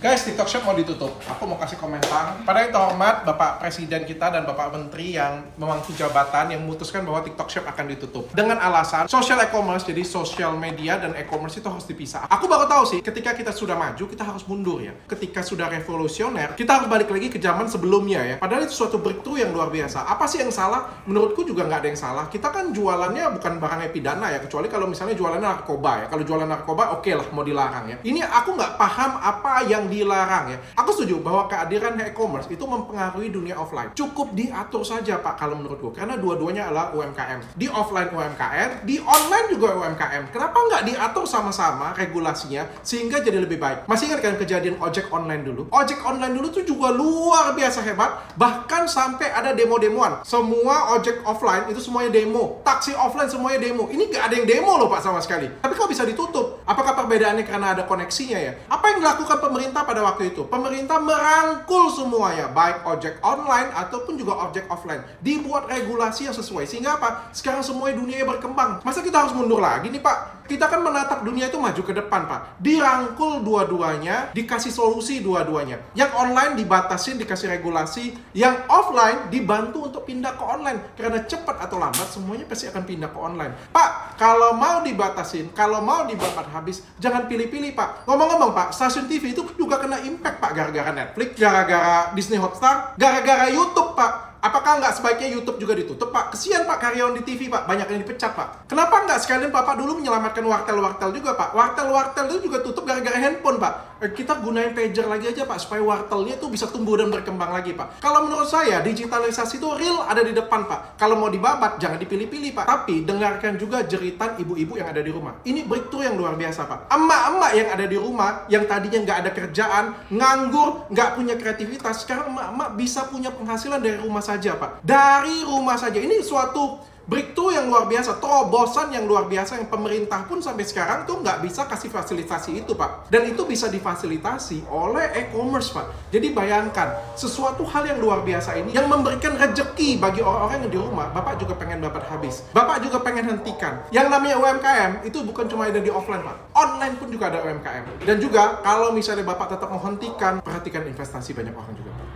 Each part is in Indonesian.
Guys, TikTok Shop mau ditutup. Aku mau kasih komentar. Pada yang terhormat Bapak Presiden kita dan Bapak Menteri yang memangku jabatan yang memutuskan bahwa TikTok Shop akan ditutup. Dengan alasan social e-commerce, jadi social media dan e-commerce itu harus dipisah. Aku baru tahu sih, ketika kita sudah maju, kita harus mundur ya. Ketika sudah revolusioner, kita harus balik lagi ke zaman sebelumnya ya. Padahal itu suatu breakthrough yang luar biasa. Apa sih yang salah? Menurutku juga nggak ada yang salah. Kita kan jualannya bukan barang pidana ya, kecuali kalau misalnya jualannya narkoba ya. Kalau jualan narkoba, oke lah, mau dilarang ya. Ini aku nggak paham apa yang dilarang ya. Aku setuju bahwa kehadiran e-commerce itu mempengaruhi dunia offline. Cukup diatur saja Pak kalau menurutku. Karena dua-duanya adalah UMKM. Di offline UMKM, di online juga UMKM. Kenapa nggak diatur sama-sama regulasinya sehingga jadi lebih baik? Masih ingat kan kejadian ojek online dulu? Ojek online dulu tuh juga luar biasa hebat. Bahkan sampai ada demo-demoan. Semua ojek offline itu semuanya demo. Taksi offline semuanya demo. Ini nggak ada yang demo loh Pak sama sekali. Tapi kok bisa ditutup? Apakah perbedaannya karena ada koneksinya ya? Apa yang dilakukan pemerintah pada waktu itu? Pemerintah merangkul semuanya, baik ojek online ataupun juga ojek offline. Dibuat regulasi yang sesuai. Sehingga apa? Sekarang semuanya dunia berkembang. Masa kita harus mundur lagi nih Pak? Kita kan menatap dunia itu maju ke depan Pak. Dirangkul dua-duanya, dikasih solusi dua-duanya. Yang online dibatasin, dikasih regulasi. Yang offline dibantu untuk pindah ke online. Karena cepat atau lambat semuanya pasti akan pindah ke online. Pak, kalau mau dibatasin, kalau mau dibabat habis, jangan pilih-pilih Pak. Ngomong-ngomong Pak, stasiun TV itu juga kena impact Pak, gara-gara Netflix, gara-gara Disney Hotstar, gara-gara YouTube Pak. Apakah nggak sebaiknya YouTube juga ditutup Pak? Kesian Pak karyawan di TV Pak, banyak yang dipecat Pak. Kenapa nggak sekalian Bapak dulu menyelamatkan wartel-wartel juga Pak? Wartel-wartel itu juga tutup gara-gara handphone Pak. Kita gunain pager lagi aja Pak, supaya wartelnya itu bisa tumbuh dan berkembang lagi Pak. Kalau menurut saya, digitalisasi itu real ada di depan Pak. Kalau mau dibabat, jangan dipilih-pilih Pak. Tapi dengarkan juga jeritan ibu-ibu yang ada di rumah. Ini breakthrough yang luar biasa Pak. Emak-emak yang ada di rumah, yang tadinya nggak ada kerjaan, nganggur, nggak punya kreativitas, sekarang emak-emak bisa punya penghasilan dari rumah saja Pak. Dari rumah saja. Ini suatu breakthrough yang luar biasa, terobosan yang luar biasa yang pemerintah pun sampai sekarang tuh nggak bisa kasih fasilitasi itu Pak. Dan itu bisa difasilitasi oleh e-commerce Pak. Jadi bayangkan, sesuatu hal yang luar biasa ini yang memberikan rejeki bagi orang-orang yang di rumah, Bapak juga pengen dapat habis. Bapak juga pengen hentikan. Yang namanya UMKM itu bukan cuma ada di offline Pak. Online pun juga ada UMKM. Dan juga kalau misalnya Bapak tetap menghentikan, perhatikan investasi banyak orang juga Pak.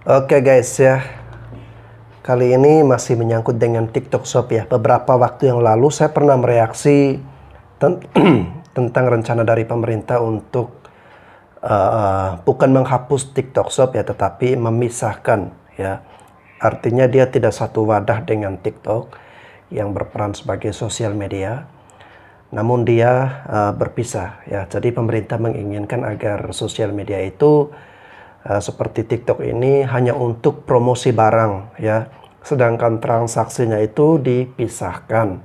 Oke guys ya, kali ini masih menyangkut dengan TikTok Shop ya. Beberapa waktu yang lalu saya pernah mereaksi tentang rencana dari pemerintah untuk bukan menghapus TikTok Shop ya, tetapi memisahkan ya. Artinya dia tidak satu wadah dengan TikTok yang berperan sebagai sosial media, namun dia berpisah ya. Jadi pemerintah menginginkan agar sosial media itu seperti TikTok ini hanya untuk promosi barang ya, sedangkan transaksinya itu dipisahkan.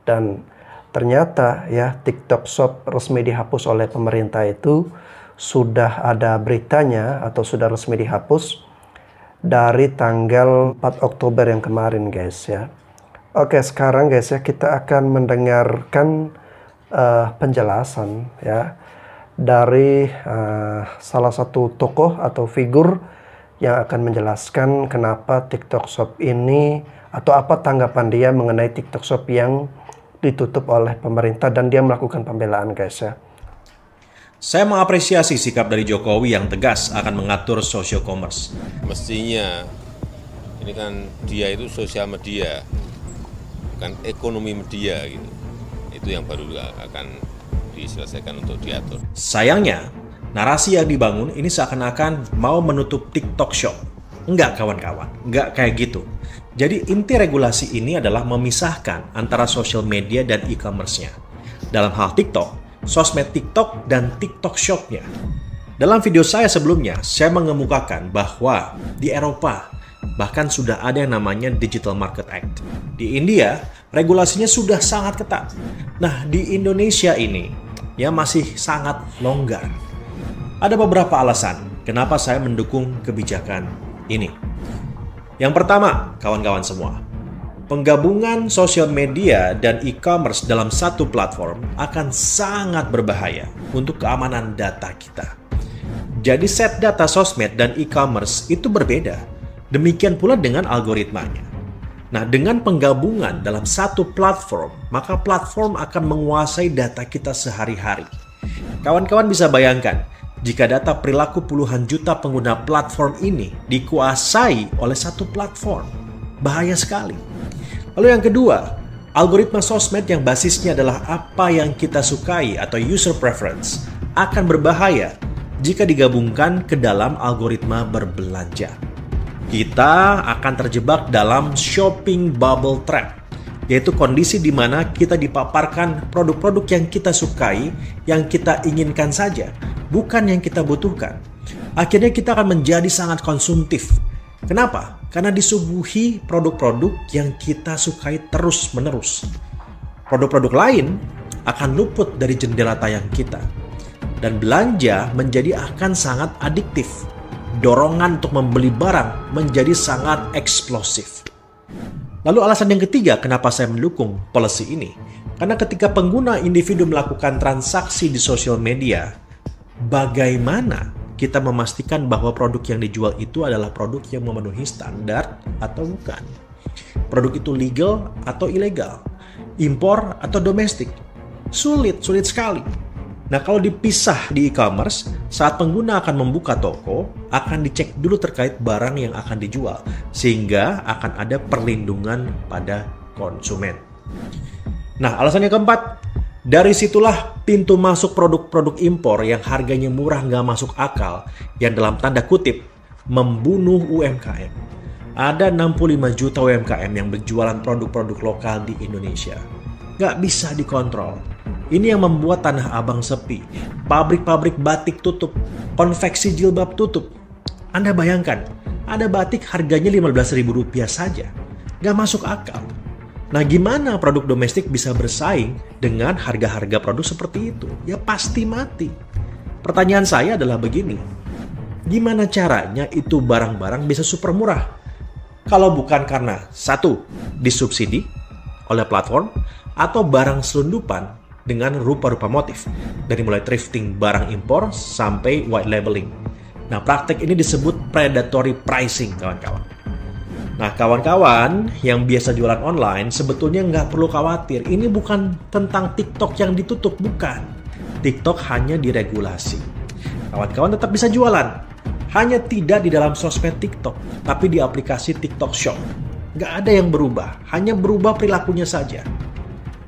Dan ternyata ya TikTok Shop resmi dihapus oleh pemerintah itu sudah ada beritanya atau sudah resmi dihapus dari tanggal 4 Oktober yang kemarin guys ya. Oke, sekarang guys ya kita akan mendengarkan penjelasan ya dari salah satu tokoh atau figur yang akan menjelaskan kenapa TikTok Shop ini atau apa tanggapan dia mengenai TikTok Shop yang ditutup oleh pemerintah, dan dia melakukan pembelaan guys ya. Saya mengapresiasi sikap dari Jokowi yang tegas akan mengatur social commerce. Mestinya ini kan dia itu sosial media, bukan ekonomi media gitu. Itu yang baru akan diselesaikan untuk diatur. Sayangnya, narasi yang dibangun ini seakan-akan mau menutup TikTok Shop. Enggak kawan-kawan, enggak kayak gitu. Jadi inti regulasi ini adalah memisahkan antara social media dan e-commerce-nya. Dalam hal TikTok, sosmed TikTok dan TikTok Shop-nya. Dalam video saya sebelumnya, saya mengemukakan bahwa di Eropa bahkan sudah ada yang namanya Digital Market Act. Di India, regulasinya sudah sangat ketat. Nah, di Indonesia ini ya masih sangat longgar. Ada beberapa alasan kenapa saya mendukung kebijakan ini. Yang pertama, kawan-kawan semua, penggabungan sosial media dan e-commerce dalam satu platform akan sangat berbahaya untuk keamanan data kita. Jadi set data sosmed dan e-commerce itu berbeda. Demikian pula dengan algoritmanya. Nah, dengan penggabungan dalam satu platform, maka platform akan menguasai data kita sehari-hari. Kawan-kawan bisa bayangkan, jika data perilaku puluhan juta pengguna platform ini dikuasai oleh satu platform, bahaya sekali. Lalu yang kedua, algoritma sosmed yang basisnya adalah apa yang kita sukai atau user preference akan berbahaya jika digabungkan ke dalam algoritma berbelanja. Kita akan terjebak dalam shopping bubble trap, yaitu kondisi di mana kita dipaparkan produk-produk yang kita sukai, yang kita inginkan saja, bukan yang kita butuhkan. Akhirnya kita akan menjadi sangat konsumtif. Kenapa? Karena disuguhi produk-produk yang kita sukai terus-menerus. Produk-produk lain akan luput dari jendela tayang kita. Dan belanja menjadi akan sangat adiktif. Dorongan untuk membeli barang menjadi sangat eksplosif. Lalu alasan yang ketiga kenapa saya mendukung policy ini. Karena ketika pengguna individu melakukan transaksi di sosial media, bagaimana kita memastikan bahwa produk yang dijual itu adalah produk yang memenuhi standar atau bukan? Produk itu legal atau ilegal? Impor atau domestik? Sulit sekali. Nah, kalau dipisah di e-commerce, saat pengguna akan membuka toko, akan dicek dulu terkait barang yang akan dijual, sehingga akan ada perlindungan pada konsumen. Nah, alasan yang keempat, dari situlah pintu masuk produk-produk impor yang harganya murah nggak masuk akal, yang dalam tanda kutip, membunuh UMKM. Ada 65 juta UMKM yang berjualan produk-produk lokal di Indonesia. Nggak bisa dikontrol. Ini yang membuat Tanah Abang sepi. Pabrik-pabrik batik tutup. Konveksi jilbab tutup. Anda bayangkan, ada batik harganya Rp15.000 saja. Nggak masuk akal. Nah, gimana produk domestik bisa bersaing dengan harga-harga produk seperti itu? Ya pasti mati. Pertanyaan saya adalah begini. Gimana caranya itu barang-barang bisa super murah? Kalau bukan karena satu, disubsidi oleh platform, atau barang selundupan dengan rupa-rupa motif, dari mulai thrifting barang impor sampai white labeling. Nah, praktek ini disebut predatory pricing, kawan-kawan. Nah, kawan-kawan yang biasa jualan online sebetulnya nggak perlu khawatir. Ini bukan tentang TikTok yang ditutup, bukan. TikTok hanya diregulasi. Kawan-kawan tetap bisa jualan, hanya tidak di dalam sosmed TikTok, tapi di aplikasi TikTok Shop. Nggak ada yang berubah, hanya berubah perilakunya saja.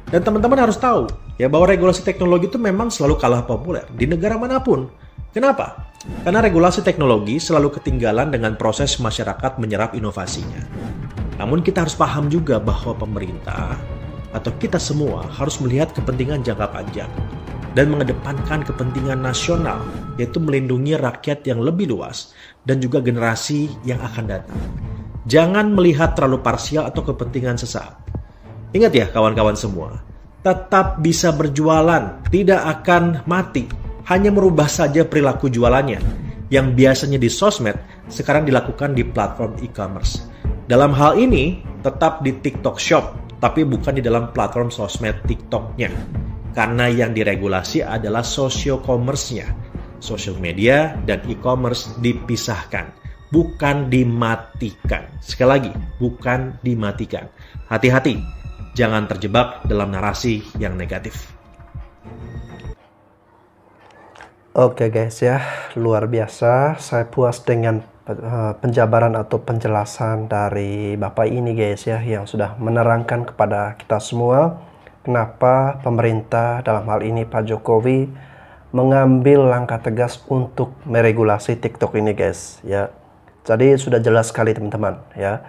Dan teman-teman harus tahu ya bahwa regulasi teknologi itu memang selalu kalah populer di negara manapun. Kenapa? Karena regulasi teknologi selalu ketinggalan dengan proses masyarakat menyerap inovasinya. Namun kita harus paham juga bahwa pemerintah atau kita semua harus melihat kepentingan jangka panjang dan mengedepankan kepentingan nasional, yaitu melindungi rakyat yang lebih luas dan juga generasi yang akan datang. Jangan melihat terlalu parsial atau kepentingan sesaat. Ingat ya kawan-kawan semua, tetap bisa berjualan, tidak akan mati. Hanya merubah saja perilaku jualannya, yang biasanya di sosmed, sekarang dilakukan di platform e-commerce. Dalam hal ini, tetap di TikTok Shop, tapi bukan di dalam platform sosmed TikTok-nya. Karena yang diregulasi adalah social-commerce-nya. Social media dan e-commerce dipisahkan, bukan dimatikan. Sekali lagi, bukan dimatikan. Hati-hati. Jangan terjebak dalam narasi yang negatif. Oke guys ya, luar biasa. Saya puas dengan penjabaran atau penjelasan dari Bapak ini guys ya, yang sudah menerangkan kepada kita semua kenapa pemerintah, dalam hal ini Pak Jokowi, mengambil langkah tegas untuk meregulasi TikTok ini guys ya. Jadi sudah jelas sekali teman-teman ya.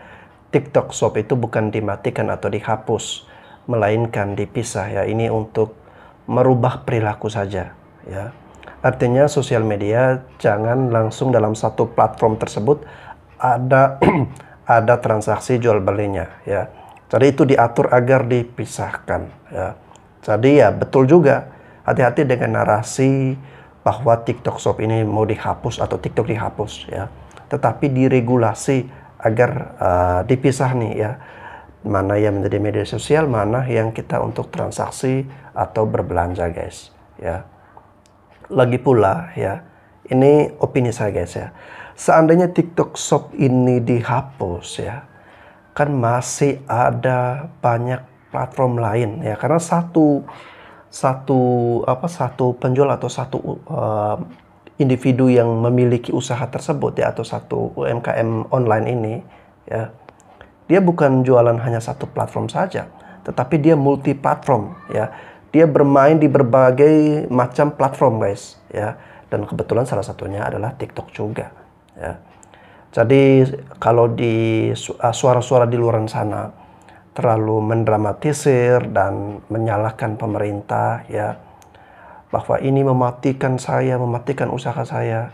TikTok Shop itu bukan dimatikan atau dihapus, melainkan dipisah ya. Ini untuk merubah perilaku saja ya. Artinya sosial media jangan langsung dalam satu platform tersebut ada ada transaksi jual belinya ya. Jadi itu diatur agar dipisahkan ya. Jadi ya betul juga, hati-hati dengan narasi bahwa TikTok Shop ini mau dihapus atau TikTok dihapus ya. Tetapi diregulasi agar dipisah nih ya, mana yang menjadi media sosial, mana yang kita untuk transaksi atau berbelanja guys ya. Lagi pula ya, ini opini saya guys ya, seandainya TikTok Shop ini dihapus ya, kan masih ada banyak platform lain ya, karena satu penjual atau satu individu yang memiliki usaha tersebut ya, atau satu UMKM online ini ya, dia bukan jualan hanya satu platform saja, tetapi dia multi platform ya. Dia bermain di berbagai macam platform guys ya, dan kebetulan salah satunya adalah TikTok juga ya. Jadi kalau di suara-suara di luar sana terlalu mendramatisir dan menyalahkan pemerintah ya, bahwa ini mematikan saya, mematikan usaha saya,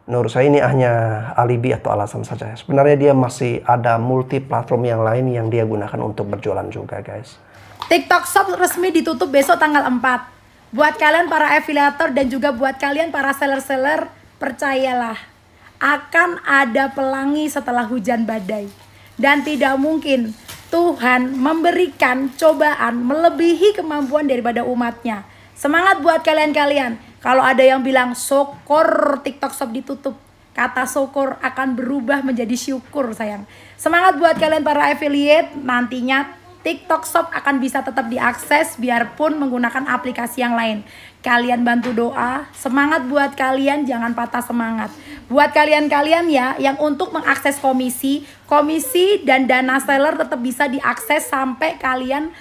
menurut saya ini hanya alibi atau alasan saja. Sebenarnya dia masih ada multi platform yang lain yang dia gunakan untuk berjualan juga guys. TikTok Shop resmi ditutup besok tanggal 4. Buat kalian para afiliator dan juga buat kalian para seller-seller, percayalah, akan ada pelangi setelah hujan badai. Dan tidak mungkin Tuhan memberikan cobaan melebihi kemampuan daripada umatnya. Semangat buat kalian-kalian. Kalau ada yang bilang syukur TikTok Shop ditutup, kata syukur akan berubah menjadi syukur sayang. Semangat buat kalian para affiliate, nantinya TikTok Shop akan bisa tetap diakses biarpun menggunakan aplikasi yang lain. Kalian bantu doa, semangat buat kalian, jangan patah semangat. Buat kalian-kalian ya yang untuk mengakses komisi dan dana seller tetap bisa diakses sampai kalian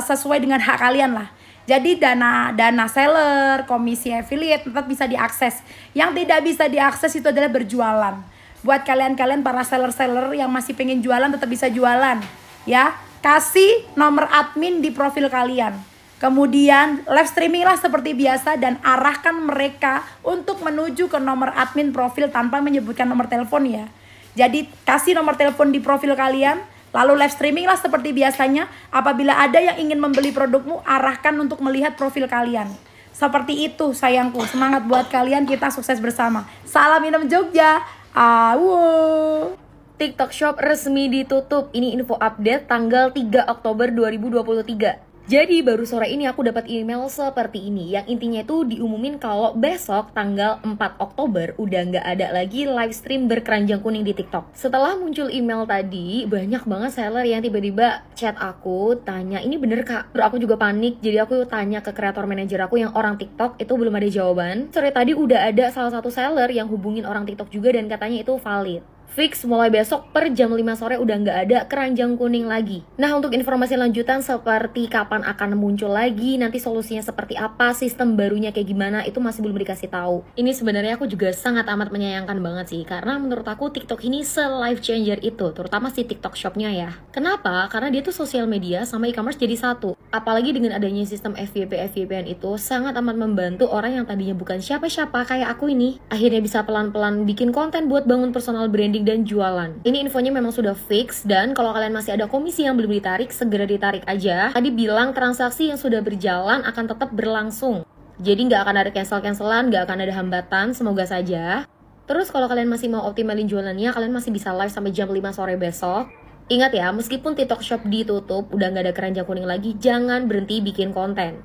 sesuai dengan hak kalian lah. Jadi dana seller, komisi affiliate tetap bisa diakses. Yang tidak bisa diakses itu adalah berjualan. Buat kalian-kalian para seller-seller yang masih pengen jualan tetap bisa jualan ya. Kasih nomor admin di profil kalian. Kemudian live streaming lah seperti biasa dan arahkan mereka untuk menuju ke nomor admin profil tanpa menyebutkan nomor telepon ya. Jadi kasih nomor telepon di profil kalian, lalu live streaming lah seperti biasanya. Apabila ada yang ingin membeli produkmu, arahkan untuk melihat profil kalian. Seperti itu sayangku, semangat buat kalian, kita sukses bersama. Salam Inem Jogja. Awo. TikTok Shop resmi ditutup. Ini info update tanggal 3 Oktober 2023. Jadi baru sore ini aku dapat email seperti ini, yang intinya itu diumumin kalau besok tanggal 4 Oktober udah nggak ada lagi live stream berkeranjang kuning di TikTok. Setelah muncul email tadi, banyak banget seller yang tiba-tiba chat aku, tanya ini bener kak? Terus aku juga panik, jadi aku tanya ke kreator manajer aku yang orang TikTok, itu belum ada jawaban. Sore tadi udah ada salah satu seller yang hubungin orang TikTok juga dan katanya itu valid. Fix mulai besok per jam 5 sore udah nggak ada keranjang kuning lagi. Nah untuk informasi lanjutan seperti kapan akan muncul lagi, nanti solusinya seperti apa, sistem barunya kayak gimana, itu masih belum dikasih tahu. Ini sebenarnya aku juga sangat amat menyayangkan banget sih, karena menurut aku TikTok ini se-life changer itu, terutama si TikTok Shop-nya ya. Kenapa? Karena dia tuh sosial media sama e-commerce jadi satu. Apalagi dengan adanya sistem FYP-FYP-an itu sangat amat membantu orang yang tadinya bukan siapa-siapa kayak aku ini. Akhirnya bisa pelan-pelan bikin konten buat bangun personal branding dan jualan. Ini infonya memang sudah fix, dan kalau kalian masih ada komisi yang belum ditarik, segera ditarik aja. Tadi bilang transaksi yang sudah berjalan akan tetap berlangsung. Jadi nggak akan ada cancel-cancelan, nggak akan ada hambatan, semoga saja. Terus kalau kalian masih mau optimalin jualannya, kalian masih bisa live sampai jam 5 sore besok. Ingat ya, meskipun TikTok Shop ditutup, udah nggak ada keranjang kuning lagi, jangan berhenti bikin konten.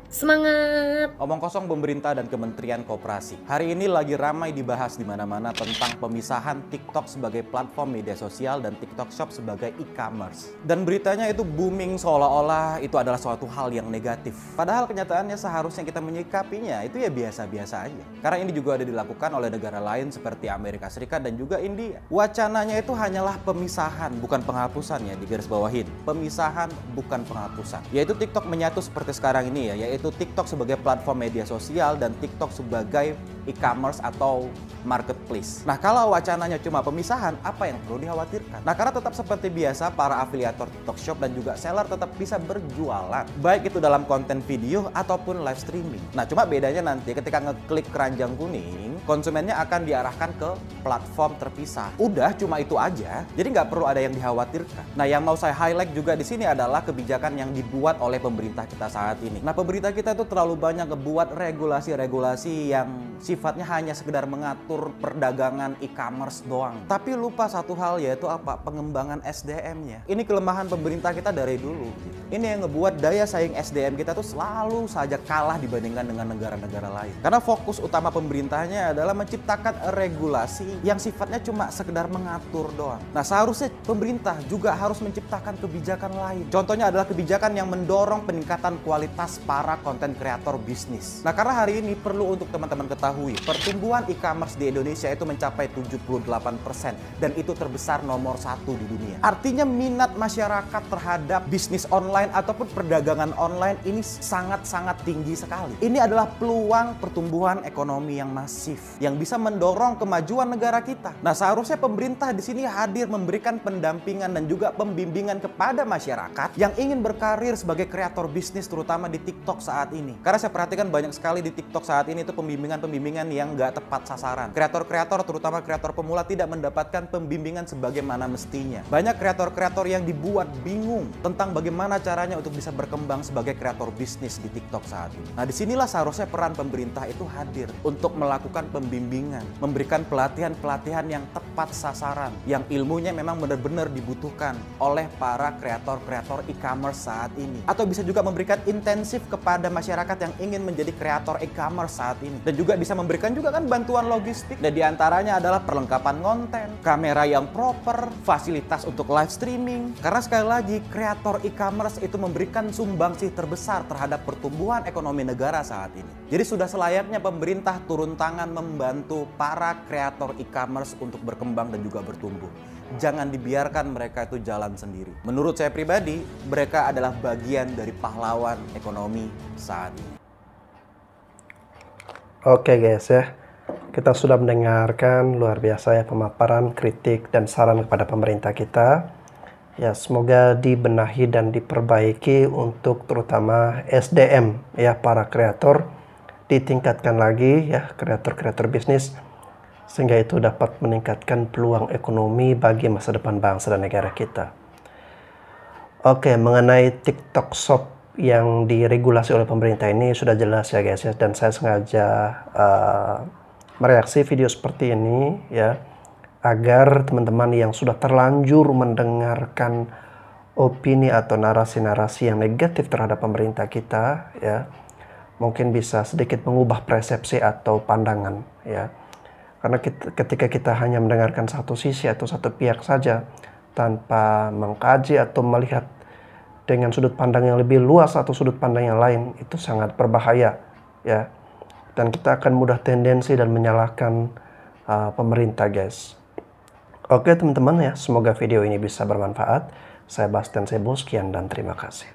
Semangat! Omong kosong pemerintah dan Kementerian Koperasi. Hari ini lagi ramai dibahas di mana-mana tentang pemisahan TikTok sebagai platform media sosial dan TikTok Shop sebagai e-commerce. Dan beritanya itu booming seolah-olah itu adalah suatu hal yang negatif. Padahal kenyataannya seharusnya kita menyikapinya itu ya biasa-biasa aja. Karena ini juga ada dilakukan oleh negara lain seperti Amerika Serikat dan juga India. Wacananya itu hanyalah pemisahan, bukan penghapusan ya, digarisbawahin. Pemisahan bukan penghapusan. Yaitu TikTok menyatu seperti sekarang ini ya, yaitu TikTok sebagai platform media sosial dan TikTok sebagai e-commerce atau marketplace. Nah, kalau wacananya cuma pemisahan, apa yang perlu dikhawatirkan? Nah, karena tetap seperti biasa, para afiliator TikTok Shop dan juga seller tetap bisa berjualan, baik itu dalam konten video ataupun live streaming. Nah, cuma bedanya nanti ketika ngeklik keranjang kuning, konsumennya akan diarahkan ke platform terpisah. Udah, cuma itu aja. Jadi nggak perlu ada yang dikhawatirkan. Nah, yang mau saya highlight juga di sini adalah kebijakan yang dibuat oleh pemerintah kita saat ini. Nah, pemerintah kita itu terlalu banyak ngebuat regulasi-regulasi yang sifatnya hanya sekedar mengatur perdagangan e-commerce doang. Tapi lupa satu hal, yaitu apa? Pengembangan SDM-nya. Ini kelemahan pemerintah kita dari dulu gitu. Ini yang ngebuat daya saing SDM kita tuh selalu saja kalah dibandingkan dengan negara-negara lain. Karena fokus utama pemerintahnya adalah menciptakan regulasi yang sifatnya cuma sekedar mengatur doang. Nah, seharusnya pemerintah juga harus menciptakan kebijakan lain. Contohnya adalah kebijakan yang mendorong peningkatan kualitas para konten kreator bisnis. Nah, karena hari ini perlu untuk teman-teman ketahui, pertumbuhan e-commerce di Indonesia itu mencapai 78% dan itu terbesar nomor 1 di dunia. Artinya minat masyarakat terhadap bisnis online ataupun perdagangan online ini sangat-sangat tinggi sekali. Ini adalah peluang pertumbuhan ekonomi yang masif yang bisa mendorong kemajuan negara kita. Nah, seharusnya pemerintah di sini hadir memberikan pendampingan dan juga pembimbingan kepada masyarakat yang ingin berkarir sebagai kreator bisnis terutama di TikTok saat ini. Karena saya perhatikan banyak sekali di TikTok saat ini itu pembimbingan-pembimbingan yang nggak tepat sasaran. Kreator-kreator terutama kreator pemula tidak mendapatkan pembimbingan sebagaimana mestinya. Banyak kreator-kreator yang dibuat bingung tentang bagaimana caranya untuk bisa berkembang sebagai kreator bisnis di TikTok saat ini. Nah, disinilah seharusnya peran pemerintah itu hadir untuk melakukan pembimbingan, memberikan pelatihan-pelatihan yang tepat sasaran, yang ilmunya memang benar-benar dibutuhkan oleh para kreator-kreator e-commerce saat ini. Atau bisa juga memberikan intensif kepada masyarakat yang ingin menjadi kreator e-commerce saat ini. Dan juga bisa memberikan juga kan bantuan logistik. Dan diantaranya adalah perlengkapan konten, kamera yang proper, fasilitas untuk live streaming. Karena sekali lagi, kreator e-commerce itu memberikan sumbangsih terbesar terhadap pertumbuhan ekonomi negara saat ini. Jadi sudah selayaknya pemerintah turun tangan membantu para kreator e-commerce untuk berkembang dan juga bertumbuh. Jangan dibiarkan mereka itu jalan sendiri. Menurut saya pribadi, mereka adalah bagian dari pahlawan ekonomi saat ini. Oke guys ya, kita sudah mendengarkan luar biasa ya pemaparan, kritik, dan saran kepada pemerintah kita. Ya, semoga dibenahi dan diperbaiki untuk terutama SDM ya, para kreator ditingkatkan lagi ya, kreator-kreator bisnis, sehingga itu dapat meningkatkan peluang ekonomi bagi masa depan bangsa dan negara kita. Oke, mengenai TikTok Shop yang diregulasi oleh pemerintah ini sudah jelas ya guys ya, dan saya sengaja mereaksi video seperti ini ya, agar teman-teman yang sudah terlanjur mendengarkan opini atau narasi-narasi yang negatif terhadap pemerintah kita ya, mungkin bisa sedikit mengubah persepsi atau pandangan ya. Karena ketika kita hanya mendengarkan satu sisi atau satu pihak saja tanpa mengkaji atau melihat dengan sudut pandang yang lebih luas atau sudut pandang yang lain, itu sangat berbahaya ya. Dan kita akan mudah tendensi dan menyalahkan pemerintah guys. Oke teman-teman ya, semoga video ini bisa bermanfaat. Saya Bastian Sebo, sekian dan terima kasih.